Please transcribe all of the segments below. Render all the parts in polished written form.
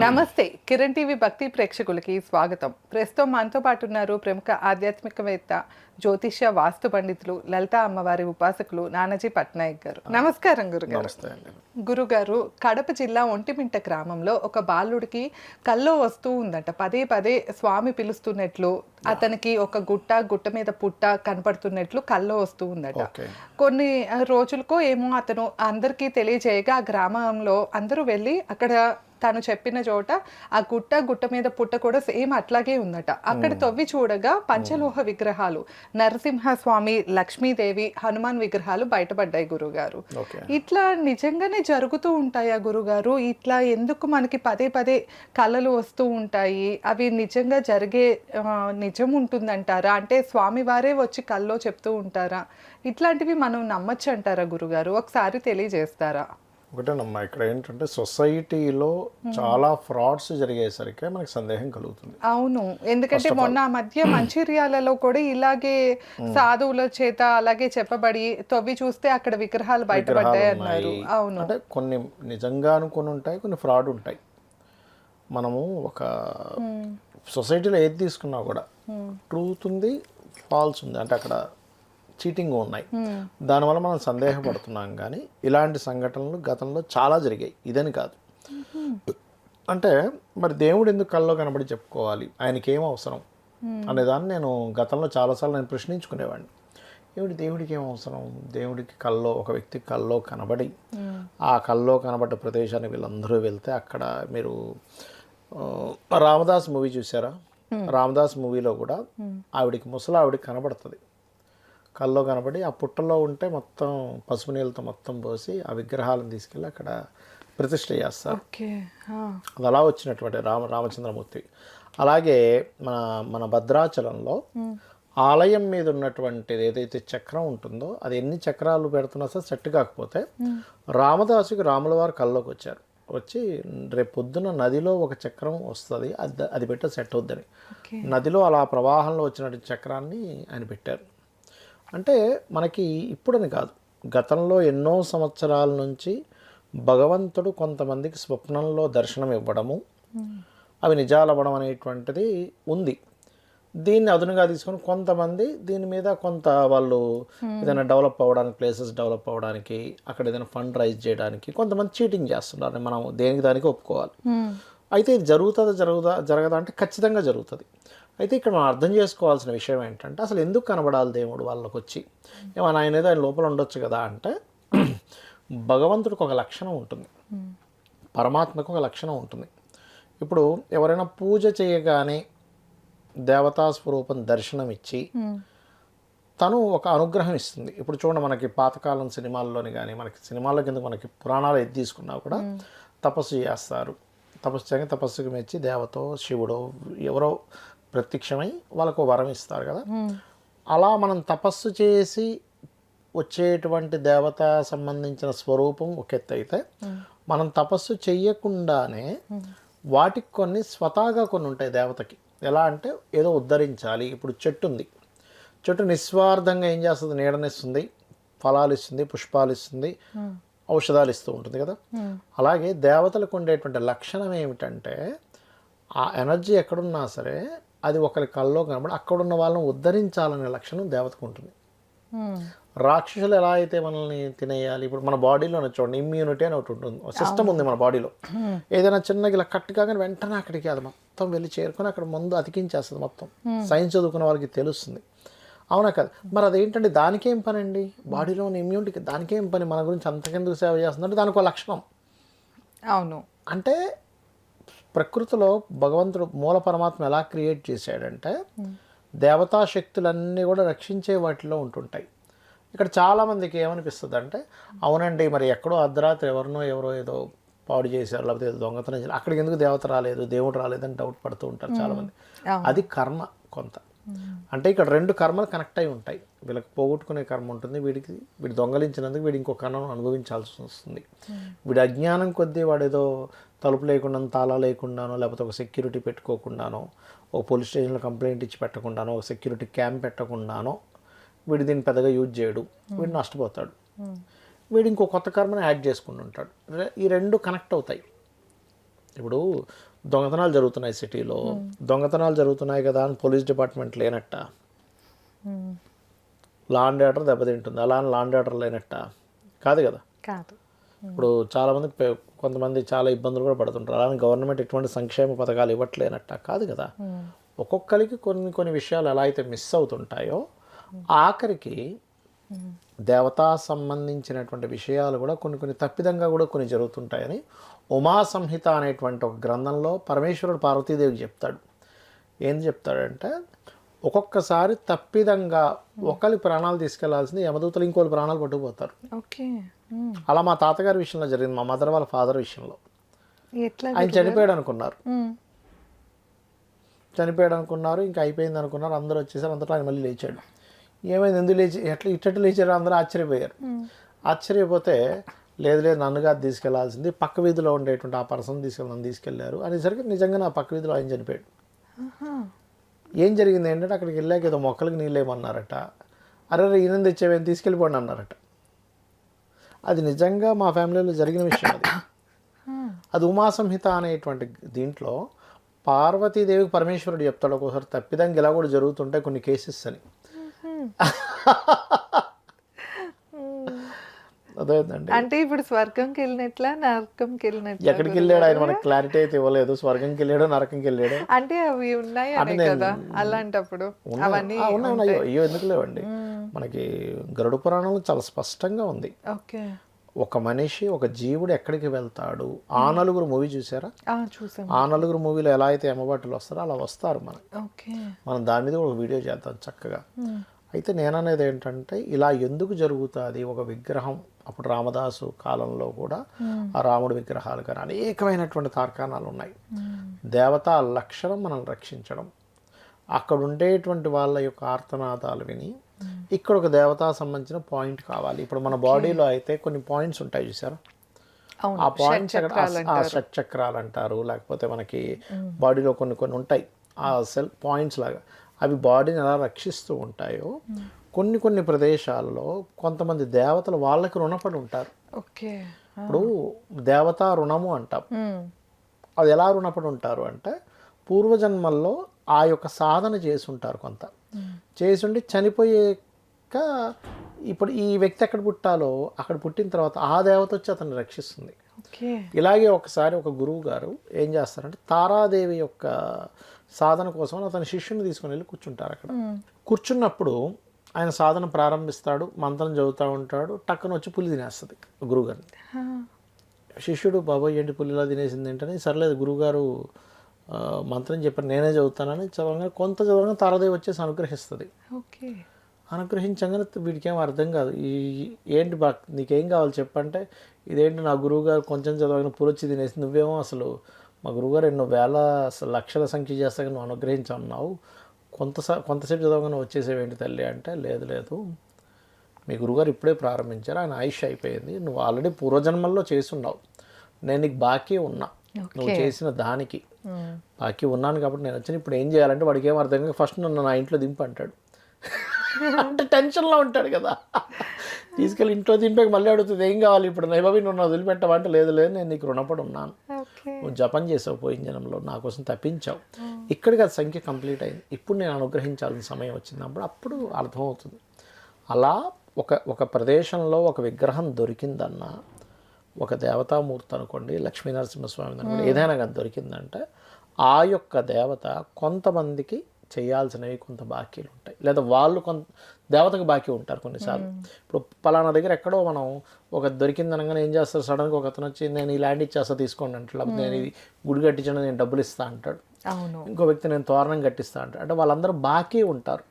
నమస్తే కిరణ్ టీవీ భక్తి ప్రేక్షకులకి స్వాగతం. ప్రస్తుతం మనతో పాటు ఉన్నారు ప్రముఖ ఆధ్యాత్మికవేత్త, జ్యోతిష్య వాస్తు పండితులు, లలిత అమ్మవారి ఉపాసకులు నానాజీ పట్నాయక్ గారు. నమస్కారం గురుగారు. గురుగారు, కడప జిల్లా ఒంటిమింట గ్రామంలో ఒక బాలుడికి కల్లో వస్తూ ఉందంట. పదే పదే స్వామి పిలుస్తున్నట్లు, అతనికి ఒక గుట్ట మీద పుట్ట కనపడుతున్నట్లు కల్లో వస్తూ ఉందట. కొన్ని రోజులకో ఏమో అతను అందరికీ తెలియజేయగా ఆ గ్రామంలో అందరూ వెళ్ళి అక్కడ తను చెప్పిన చోట ఆ గుట్ట మీద పుట్ట కూడా సేమ్ అట్లాగే ఉందట. అక్కడ తవ్వి చూడగా పంచలోహ విగ్రహాలు, నరసింహస్వామి, లక్ష్మీదేవి, హనుమాన్ విగ్రహాలు బయటపడ్డాయి గురుగారు. ఇట్లా నిజంగానే జరుగుతూ ఉంటాయా గురుగారు? ఇట్లా ఎందుకు మనకి పదే పదే కళలు వస్తూ ఉంటాయి? అవి నిజంగా జరిగే నిజం ఉంటుందంటారా? అంటే స్వామి వారే వచ్చి కల్లో చెప్తూ ఉంటారా? ఇట్లాంటివి మనం నమ్మచ్చు అంటారా గురుగారు? ఒకసారి తెలియజేస్తారా? ఒకటేనమ్మా, ఇక్కడ ఏంటంటే సొసైటీలో చాలా ఫ్రాడ్స్ జరిగేసరికి మనకి సందేహం కలుగుతుంది. అవును, ఎందుకంటే మొన్న మధ్య మంచిర్యాలలో కూడా ఇలాగే సాధువుల చేత అలాగే చెప్పబడి తవ్వి చూస్తే అక్కడ విగ్రహాలు బయటపడ్డాయి అన్నారు. అవును, అంటే కొన్ని నిజంగా అనుకుని ఉంటాయి, కొన్ని ఫ్రాడ్ ఉంటాయి. మనము ఒక సొసైటీలో ఏది తీసుకున్నా కూడా ట్రూత్ ఉంది, ఫాల్స్ ఉంది, అంటే అక్కడ చీటింగ్ ఉన్నాయి. దానివల్ల మనం సందేహపడుతున్నాం. కానీ ఇలాంటి సంఘటనలు గతంలో చాలా జరిగాయి, ఇదని కాదు. అంటే మరి దేవుడు ఎందుకు కల్లో కనబడి చెప్పుకోవాలి, ఆయనకి ఏం అవసరం అనేదాన్ని నేను గతంలో చాలాసార్లు నేను ప్రశ్నించుకునేవాడిని. దేవుడికి ఏం అవసరం? దేవుడికి కల్లో, ఒక వ్యక్తి కల్లో కనబడి ఆ కల్లో కనబడ్డ ప్రదేశానికి వీళ్ళందరూ వెళ్తే అక్కడ మీరు రామదాస్ మూవీ చూసారా? రామదాస్ మూవీలో కూడా ఆవిడికి ముసలావిడికి కనబడుతుంది, కల్లో కనబడి ఆ పుట్టలో ఉంటే మొత్తం పసుపు నీళ్ళతో మొత్తం పోసి ఆ విగ్రహాలను తీసుకెళ్ళి అక్కడ ప్రతిష్ఠ చేస్తారు. అది అలా వచ్చినటువంటి రామచంద్రమూర్తి. అలాగే మన భద్రాచలంలో ఆలయం మీద ఉన్నటువంటిది ఏదైతే చక్రం ఉంటుందో అది ఎన్ని చక్రాలు పెడుతున్నా సరే సెట్ కాకపోతే రామదాసుకి రాముల వారు కల్లోకి వచ్చారు. వచ్చి రేపు పొద్దున నదిలో ఒక చక్రం వస్తుంది, అది పెట్టే సెట్ అవుద్దని నదిలో అలా ప్రవాహంలో వచ్చినటువంటి చక్రాన్ని ఆయన పెట్టారు. అంటే మనకి ఇప్పుడని కాదు, గతంలో ఎన్నో సంవత్సరాల నుంచి భగవంతుడు కొంతమందికి స్వప్నంలో దర్శనం ఇవ్వడము, అవి నిజాలవ్వడం అనేటువంటిది ఉంది. దీన్ని అదునుగా తీసుకొని కొంతమంది దీని మీద కొంత వాళ్ళు ఏదైనా డెవలప్ అవ్వడానికి, ప్లేసెస్ డెవలప్ అవ్వడానికి, అక్కడ ఏదైనా ఫండ్ రైజ్ చేయడానికి కొంతమంది చీటింగ్ చేస్తున్నారు. మనం దేనికి దానికి ఒప్పుకోవాలి. అయితే ఇది జరగదా అంటే ఖచ్చితంగా జరుగుతుంది. అయితే ఇక్కడ మనం అర్థం చేసుకోవాల్సిన విషయం ఏంటంటే అసలు ఎందుకు కనబడాలి దేవుడు వాళ్ళకి వచ్చి? ఏమన్నా ఆయన ఏదో ఆయన లోపల ఉండొచ్చు కదా అంటే, భగవంతుడికి ఒక లక్షణం ఉంటుంది, పరమాత్మకు ఒక లక్షణం ఉంటుంది. ఇప్పుడు ఎవరైనా పూజ చేయగానే దేవతా స్వరూపం దర్శనం ఇచ్చి తను ఒక అనుగ్రహం ఇస్తుంది. ఇప్పుడు చూడండి, మనకి పాతకాలం సినిమాల్లోని కానీ, మనకి సినిమాల్లో కింద మనకి పురాణాలు ఎత్తి తీసుకున్నా కూడా తపస్సు చేస్తారు. తపస్సుకి మెచ్చి దేవతో శివుడో ఎవరో ప్రత్యక్షమై వాళ్ళకు వరం ఇస్తారు కదా. అలా మనం తపస్సు చేసి వచ్చేటువంటి దేవత సంబంధించిన స్వరూపం ఒక ఎత్తు అయితే, మనం తపస్సు చెయ్యకుండానే వాటికి కొన్ని స్వతహాగా కొన్ని ఉంటాయి దేవతకి. ఎలా అంటే ఏదో ఉద్ధరించాలి. ఇప్పుడు చెట్టు ఉంది, చెట్టు నిస్వార్థంగా ఏం చేస్తుంది? నీడనిస్తుంది, ఫలాలు ఇస్తుంది, పుష్పాలు ఇస్తుంది, ఔషధాలు ఇస్తూ ఉంటుంది కదా. అలాగే దేవతలకు ఉండేటువంటి లక్షణం ఏమిటంటే ఆ ఎనర్జీ ఎక్కడున్నా సరే అది ఒకరి కల్లో కనబడి అక్కడున్న వాళ్ళని ఉద్ధరించాలనే లక్షణం దేవతకు ఉంటుంది. రాక్షసులు ఎలా అయితే మనల్ని తినేయాలి, ఇప్పుడు మన బాడీలోనే చూడండి ఇమ్యూనిటీ అని ఒకటి ఉంటుంది, సిస్టమ్ ఉంది మన బాడీలో. ఏదైనా చిన్నగా ఇలా కట్ కాగానే వెంటనే అక్కడికి అది మొత్తం వెళ్ళి చేరుకొని అక్కడ మందు అతికించేస్తుంది. మొత్తం సైన్స్ చదువుకున్న వాళ్ళకి తెలుస్తుంది, అవునా కదా? మరి అదేంటంటే దానికేం పని అండి? బాడీలో ఉన్న ఇమ్యూనిటీకి దానికేం పని? మన గురించి అంతకెందుకు సేవ చేస్తుందంటే దానికి ఒక లక్షణం. అవును, అంటే ప్రకృతిలో భగవంతుడు మూల పరమాత్మ ఎలా క్రియేట్ చేశాడంటే దేవతా శక్తులన్నీ కూడా రక్షించే వాటిలో ఉంటుంటాయి. ఇక్కడ చాలామందికి ఏమనిపిస్తుంది అంటే, అవునండి మరి ఎక్కడో అర్ధరాత్రి ఎవరో ఏదో పాడు చేశారు, లేకపోతే ఏదో దొంగతనం చేశారు, అక్కడికి ఎందుకు దేవత రాలేదు, దేవుడు రాలేదని డౌట్ పడుతూ ఉంటారు చాలామంది. అది కర్మ కొంత. అంటే ఇక్కడ రెండు కర్మలు కనెక్ట్ అయి ఉంటాయి. వీళ్ళకి పోగొట్టుకునే కర్మ ఉంటుంది, వీడు దొంగలించినందుకు వీడు ఇంకో కర్మను అనుభవించాల్సి వస్తుంది. వీడి అజ్ఞానం కొద్దీ వాడు ఏదో తలుపు లేకుండా, తాళా లేకుండానో, లేకపోతే ఒక సెక్యూరిటీ పెట్టుకోకుండానో, ఒక పోలీస్ స్టేషన్లో కంప్లైంట్ ఇచ్చి పెట్టకుండానో, ఒక సెక్యూరిటీ క్యాంప్ పెట్టకుండానో వీడు దీన్ని పెద్దగా యూజ్ చేయడు, వీడు నష్టపోతాడు. వీడు ఇంకో కొత్త కర్మను యాడ్ చేసుకుంటూ ఉంటాడు. ఈ రెండు కనెక్ట్ అవుతాయి. ఇప్పుడు దొంగతనాలు జరుగుతున్నాయి సిటీలో, దొంగతనాలు జరుగుతున్నాయి కదా అని పోలీస్ డిపార్ట్మెంట్ లేనట్ట, లా అండ్ ఆర్డర్ దెబ్బతింటుంది అలా అని లా అండ్ ఆర్డర్ లేనట్ట కాదు కదా. కాదు. ఇప్పుడు చాలామంది కొంతమంది చాలా ఇబ్బందులు కూడా పడుతుంటారు, అలానే గవర్నమెంట్ ఎటువంటి సంక్షేమ పథకాలు ఇవ్వట్లేనట్ట కాదు కదా. ఒక్కొక్కరికి కొన్ని విషయాలు ఎలా అయితే మిస్ అవుతుంటాయో ఆఖరికి దేవతా సంబంధించినటువంటి విషయాలు కూడా కొన్ని తప్పిదంగా కూడా కొన్ని జరుగుతుంటాయని ఉమా సంహిత అనేటువంటి ఒక గ్రంథంలో పరమేశ్వరుడు పార్వతీదేవికి చెప్తాడు. ఏం చెప్తాడంటే ఒక్కొక్కసారి తప్పిదంగా ఒకరి ప్రాణాలు తీసుకెళ్లాల్సింది యమదూతలు ఇంకోరి ప్రాణాలు పట్టుకుపోతారు. ఓకే. అలా మా తాతగారి విషయంలో జరిగింది, మా మదర్ వాళ్ళ ఫాదర్ విషయంలో. ఎట్లా? ఆయన చనిపోయాడు అనుకున్నారు, ఇంకా అయిపోయింది అనుకున్నారు, అందరూ వచ్చేసారు, అంతటా ఆయన మళ్ళీ లేచాడు. ఏమైంది, ఎందుకు లేచి ఇట్టట్టు లేచారు, అందరూ ఆశ్చర్యపోయారు. ఆశ్చర్యపోతే లేదు నన్నుగా తీసుకెళ్లాల్సింది, పక్క వీధిలో ఉండేటువంటి ఆ పర్సన్ నన్ను తీసుకెళ్లారు అనేసరికి నిజంగా నా పక్క వీధిలో ఆయన చనిపోయాడు. ఏం జరిగింది ఏంటంటే అక్కడికి వెళ్ళాక ఏదో మొక్కలకి నీళ్ళేమన్నారట, అరే ఈయన తెచ్చేవేం తీసుకెళ్ళిపోండి అన్నారట. అది నిజంగా మా ఫ్యామిలీలో జరిగిన విషయం. అది ఉమా సంహిత అనేటువంటి దీంట్లో పార్వతీదేవికి పరమేశ్వరుడు చెప్తాడు ఒక్కోసారి తప్పిదంగా ఇలా కూడా జరుగుతుంటాయి కొన్ని కేసెస్ అని. అదేంటండి, అంటే ఇప్పుడు స్వర్గంకి వెళ్ళినట్లా నరకంకి వెళ్ళినట్లా? ఎక్కడికి వెళ్ళాడు ఆయన మనకి క్లారిటీ అయితే ఇవ్వలేదు, స్వర్గంకి వెళ్ళాడు నరకంకి వెళ్ళాడు అంటే అవి ఉన్నాయి అనే కదా. అలాంటప్పుడు అవన్నీ ఉన్నాయి. అయ్యో ఎందుకు లేవండి, మనకి గరుడ పురాణంలో చాలా స్పష్టంగా ఉంది. ఓకే. ఒక మనిషి ఒక జీవుడు ఎక్కడికి వెళ్తాడు, ఆ నలుగురు మూవీ చూసారా? చూసాం. ఆ నలుగురు మూవీలో ఎలా అయితే ఎమ్మబాటులు వస్తారో అలా వస్తారు మనం దాని మీద ఒక వీడియో చేద్దాం చక్కగా. అయితే నేననేది ఏంటంటే ఇలా ఎందుకు జరుగుతుంది, ఒక విగ్రహం అప్పుడు రామదాసు కాలంలో కూడా ఆ రాముడి విగ్రహాలు కానీ అనేకమైనటువంటి తార్కాణాలు ఉన్నాయి. దేవతా లక్షణం మనల్ని రక్షించడం, అక్కడ ఉండేటువంటి వాళ్ళ యొక్క ఆర్తనాదాలు విని ఇక్కడ ఒక దేవతా సంబంధించిన పాయింట్ కావాలి. ఇప్పుడు మన బాడీలో అయితే కొన్ని పాయింట్స్ ఉంటాయి చూసారా, ఆ పాయింట్స్ ఆ షట్చక్రాలు అంటారు, లేకపోతే మనకి బాడీలో కొన్ని ఉంటాయి ఆ సెల్ పాయింట్స్ లాగా, అవి బాడీని ఎలా రక్షిస్తూ ఉంటాయో కొన్ని ప్రదేశాలలో కొంతమంది దేవతలు వాళ్ళకి రుణపడి ఉంటారు. ఇప్పుడు దేవతా రుణము అంటాం. అది ఎలా రుణపడి ఉంటారు అంటే పూర్వజన్మల్లో ఆ యొక్క సాధన చేసి ఉంటారు, కొంత చేసుండి చనిపోయాక ఇప్పుడు ఈ వ్యక్తి ఎక్కడ పుట్టాలో అక్కడ పుట్టిన తర్వాత ఆ దేవత వచ్చి అతన్ని రక్షిస్తుంది. ఇలాగే ఒకసారి ఒక గురువు గారు ఏం చేస్తారంటే తారాదేవి యొక్క సాధన కోసం అతని శిష్యుని తీసుకుని వెళ్ళి కూర్చుంటారు. అక్కడ కూర్చున్నప్పుడు ఆయన సాధన ప్రారంభిస్తాడు, మంత్రం చదువుతూ ఉంటాడు, టక్కున వచ్చి పులి తినేస్తుంది గురువుగారిని. శిష్యుడు బాబాయ్ ఏంటి పులిలా తినేసింది ఏంటని, సర్లేదు గురువుగారు మంత్రం చెప్పారు నేనే చదువుతానని కొంత చదవగా తారాదేవి వచ్చేసి అనుగ్రహిస్తుంది. అనుగ్రహించగానే వీడికి ఏం అర్థం కాదు, ఏంటి నీకేం కావాలి చెప్పంటే, ఇదేంటి నా గురువుగారు కొంచెం చదవగానే పులొచ్చి తినేసి, నువ్వేమో అసలు మా గురువుగారు ఎన్నో వేల లక్షల సంఖ్య చేస్తాక నువ్వు అనుగ్రహించన్నావు, కొంతసేపు చదవగానే వచ్చేసేవేంటి తల్లి అంటే, లేదు మీ గురువుగారు ఇప్పుడే ప్రారంభించారు, ఆయన ఆయుష్ అయిపోయింది, నువ్వు ఆల్రెడీ పూర్వజన్మల్లో చేసున్నావు, నేను నీకు బాకీ ఉన్నా, నువ్వు చేసిన దానికి బాకీ ఉన్నాను కాబట్టి నేను వచ్చాను, ఇప్పుడు ఏం చేయాలంటే వాడికి ఏం అర్థం కాదు, ఫస్ట్ నన్ను నా ఇంట్లో దింపు అంటాడు. అంటే టెన్షన్లో ఉంటాడు కదా, తీసుకెళ్ళి ఇంట్లో దింపాక మళ్ళీ అడుగుతుంది ఏం కావాలి ఇప్పుడు, నైబాబీ నువ్వు నా వదిలిపెట్టవా అంటే, లేదు నేను నీకు రుణపడి ఉన్నాను, నువ్వు జపం చేసావు పోయిన జనంలో నా కోసం తప్పించావు, ఇక్కడికి అది సంఖ్య కంప్లీట్ అయింది, ఇప్పుడు నేను అనుగ్రహించాల్సిన సమయం వచ్చినప్పుడు అప్పుడు అర్థమవుతుంది. అలా ఒక ప్రదేశంలో ఒక విగ్రహం దొరికిందన్నా, ఒక దేవతామూర్తి అనుకోండి, లక్ష్మీనరసింహస్వామి అనుకోండి, ఏదైనా కానీ దొరికిందంటే ఆ యొక్క దేవత కొంతమందికి చేయాల్సినవి కొంత బాకీలు ఉంటాయి, లేదా వాళ్ళు దేవతకు బాకీ ఉంటారు కొన్నిసార్లు. ఇప్పుడు పలానా దగ్గర ఎక్కడో మనం ఒక దొరికిందనగానే ఏం చేస్తారు, సడన్గా ఒక అతను వచ్చి నేను ఈ ల్యాండ్ ఇచ్చేస్తా తీసుకోండి అంటాడు, లేకపోతే నేను ఇది గుడి కట్టించడం నేను డబ్బులు ఇస్తా అంటాడు, ఇంకో వ్యక్తి నేను తోరణం కట్టిస్తా అంటాడు, అంటే వాళ్ళందరూ బాకీ ఉంటారు.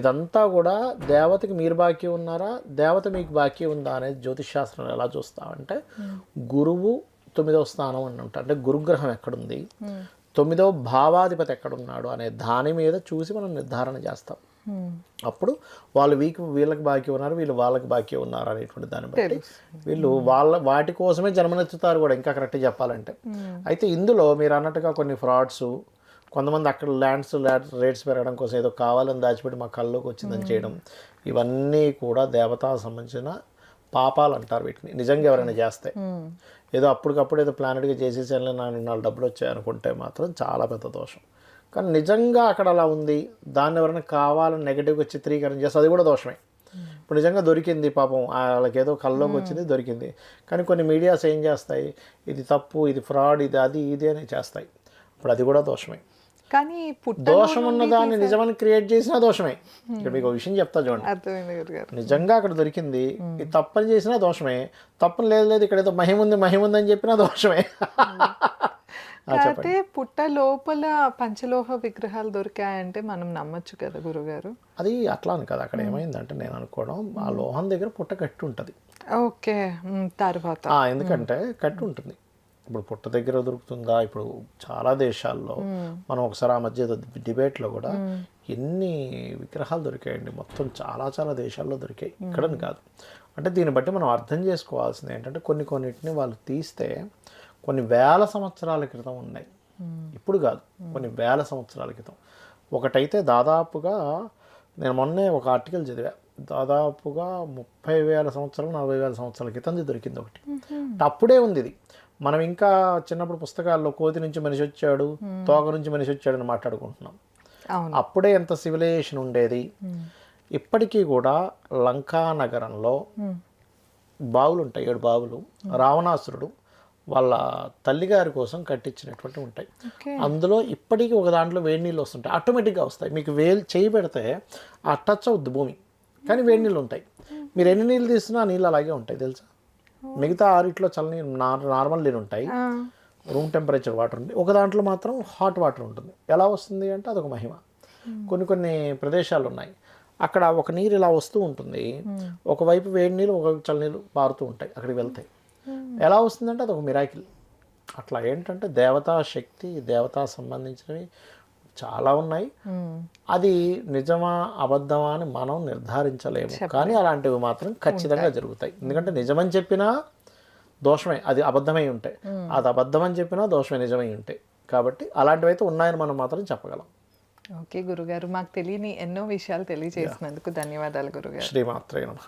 ఇదంతా కూడా దేవతకి మీరు బాకీ ఉన్నారా, దేవత మీకు బాకీ ఉందా అనేది జ్యోతిష్ శాస్త్రం ఎలా చూస్తామంటే, గురువు 9వ స్థానం అని ఉంటారు, అంటే గురుగ్రహం ఎక్కడుంది, 9వ భావాధిపతి ఎక్కడున్నాడు అనే దాని మీద చూసి మనం నిర్ధారణ చేస్తాం. అప్పుడు వాళ్ళు వీళ్ళకి బాకీ ఉన్నారు, వీళ్ళు వాళ్ళకి బాకీ ఉన్నారు అనేటువంటి దాన్ని బట్టి వీళ్ళు వాటి కోసమే జన్మనెత్తుతారు కూడా, ఇంకా కరెక్ట్గా చెప్పాలంటే. అయితే ఇందులో మీరు అన్నట్టుగా కొన్ని ఫ్రాడ్స్, కొంతమంది అక్కడ రేట్స్ పెరగడం కోసం ఏదో కావాలని దాచిపెట్టి మా కళ్ళలోకి వచ్చిందని చేయడం, ఇవన్నీ కూడా దేవతా సంబంధించిన పాపాలు అంటారు వీటిని, నిజంగా ఎవరైనా చేస్తే. ఏదో అప్పటికప్పుడు ఏదో ప్లానెట్గా చేసేసానులే నాకు 4 డబ్బులు వచ్చాయి అనుకుంటే మాత్రం చాలా పెద్ద దోషం. కానీ నిజంగా అక్కడ అలా ఉంది, దాన్ని ఎవరైనా కావాలని నెగిటివ్గా చిత్రీకరణ చేస్తే అది కూడా దోషమే. ఇప్పుడు నిజంగా దొరికింది పాపం, వాళ్ళకి ఏదో కల్లోకి వచ్చింది దొరికింది, కానీ కొన్ని మీడియాస్ ఏం చేస్తాయి, ఇది తప్పు, ఇది ఫ్రాడ్, ఇది అది ఇది అని చేస్తాయి. ఇప్పుడు అది కూడా దోషమే. కానీ దోషం ఉన్న దాన్ని నిజమని క్రియేట్ చేసినా దోషమే. ఇక్కడ మీకు ఒక విషయం చెప్తా చూడండి, అర్థమైంది గురుగారు. నిజంగా అక్కడ దొరికింది, ఇది తప్పని చేసినా దోషమే, తప్పని లేదు ఇక్కడ ఏదో మహిముంది అని చెప్పినా దోషమే. అయితే పుట్ట లోపల పంచలోహ విగ్రహాలు దొరికాయంటే మనం నమ్మొచ్చు కదా గురుగారు? అది అట్లా అని కదా, అక్కడ ఏమైందంటే నేను అనుకోవడం, ఆ లోహం దగ్గర పుట్ట కట్టి ఉంటుంది. ఓకే, తర్వాత ఎందుకంటే కట్టి ఉంటుంది. ఇప్పుడు పుట్ట దగ్గర దొరుకుతుందా? ఇప్పుడు చాలా దేశాల్లో మనం ఒకసారి ఆ మధ్య డిబేట్లో కూడా ఎన్ని విగ్రహాలు దొరికాయండి, మొత్తం చాలా చాలా దేశాల్లో దొరికాయి, ఇక్కడని కాదు. అంటే దీన్ని బట్టి మనం అర్థం చేసుకోవాల్సింది ఏంటంటే కొన్నిటిని వాళ్ళు తీస్తే కొన్ని వేల సంవత్సరాల క్రితం ఉన్నాయి, ఇప్పుడు కాదు, కొన్ని వేల సంవత్సరాల క్రితం. ఒకటైతే దాదాపుగా నేను మొన్నే ఒక ఆర్టికల్ చదివా, దాదాపుగా 30,000 సంవత్సరాలు 40,000 సంవత్సరాల క్రితం దొరికింది ఒకటి. అప్పుడే ఉంది ఇది. మనం ఇంకా చిన్నప్పుడు పుస్తకాల్లో కోతి నుంచి మనిషి వచ్చాడు, తోక నుంచి మనిషి వచ్చాడు అని మాట్లాడుకుంటున్నాం. అప్పుడే ఎంత సివిలైజేషన్ ఉండేది. ఇప్పటికీ కూడా లంకా నగరంలో బావులు ఉంటాయి, 7 బావులు. రావణాసురుడు వాళ్ళ తల్లిగారి కోసం కట్టించినటువంటి ఉంటాయి. అందులో ఇప్పటికీ ఒక దాంట్లో వేడి నీళ్ళు వస్తుంటాయి, ఆటోమేటిక్గా వస్తాయి. మీకు చేయి పెడితే ఆ టచ్ అవుద్ది భూమి, కానీ వేడి నీళ్ళు ఉంటాయి. మీరు ఎన్ని నీళ్ళు తీసినా ఆ నీళ్ళు అలాగే ఉంటాయి తెలుసా. మిగతా 6 చల్లనీరు నార్మల్ నీళ్ళు ఉంటాయి, రూమ్ టెంపరేచర్ వాటర్ ఉంది. ఒక దాంట్లో మాత్రం హాట్ వాటర్ ఉంటుంది. ఎలా వస్తుంది అంటే అదొక మహిమ. కొన్ని ప్రదేశాలు ఉన్నాయి, అక్కడ ఒక నీరు ఇలా వస్తూ ఉంటుంది, ఒకవైపు వేడి నీళ్ళు ఒకవైపు చల్లనీళ్ళు పారుతూ ఉంటాయి, అక్కడికి వెళ్తాయి. ఎలా వస్తుందంటే అదొక మిరాకిల్. అట్లా ఏంటంటే దేవతా శక్తి, దేవతా సంబంధించినవి చాలా ఉన్నాయి. అది నిజమా అబద్ధమా అని మనం నిర్ధారించలేము, కానీ అలాంటివి మాత్రం ఖచ్చితంగా జరుగుతాయి. ఎందుకంటే నిజమని చెప్పినా దోషమే, అది అబద్ధమై ఉంటాయి, అది అబద్ధమని చెప్పినా దోషమే నిజమై ఉంటాయి. కాబట్టి అలాంటివి అయితే ఉన్నాయని మనం మాత్రం చెప్పగలం. ఓకే గురుగారు, మాకు తెలియని ఎన్నో విషయాలు తెలియజేసినందుకు ధన్యవాదాలు గురుగారు. శ్రీమాత్రే నమః.